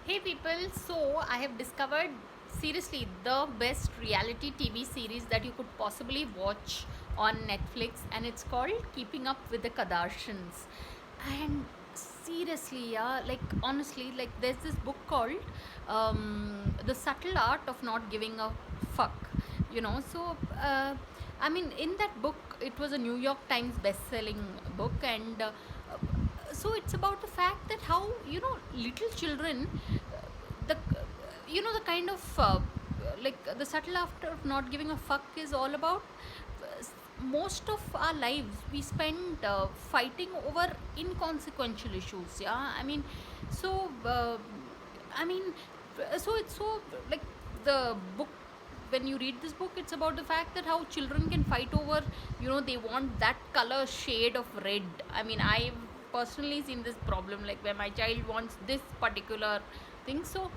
Hey people, so I have discovered seriously the best reality TV series that you could possibly watch on Netflix, and it's called Keeping Up with the Kardashians. And seriously, yeah, like honestly, like there's this book called The Subtle Art of Not Giving a Fuck, So, I mean, in that book, it was a New York Times best-selling book, and so it's about the fact that how little children the the kind of like the subtle art of not giving a fuck is all about most of our lives we spend fighting over inconsequential issues. Yeah, I mean, so I mean so it's so like the book, when you read this book, it's about the fact that how children can fight over, they want that color shade of red. I mean, I've personally seen this problem, like where my child wants this particular thing, so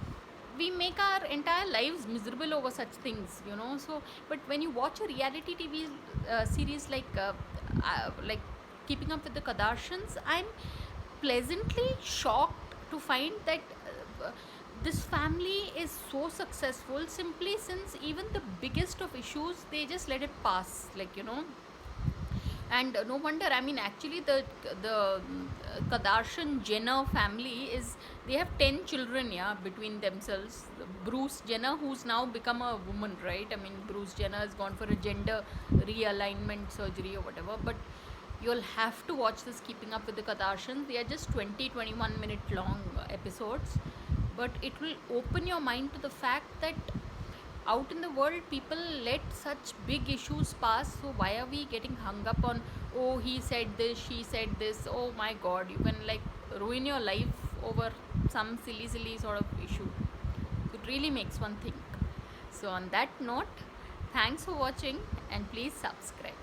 we make our entire lives miserable over such things, so but when you watch a reality TV series like Keeping Up with the Kardashians, I'm pleasantly shocked to find that this family is so successful simply since even the biggest of issues they just let it pass, and no wonder. I mean, actually, the Kardashian Jenner family is, they have 10 children, yeah, between themselves. Bruce Jenner, who's now become a woman, right? I mean, Bruce Jenner has gone for a gender realignment surgery or whatever. But you'll have to watch this Keeping Up with the Kardashians. They are just 20-21 minute long episodes, but it will open your mind to the fact that out in the world people let such big issues pass. So why are we getting hung up on, oh, he said this, she said this? Oh my god, you can like ruin your life over some silly sort of issue. It really makes one think. So on that note, thanks for watching and please subscribe.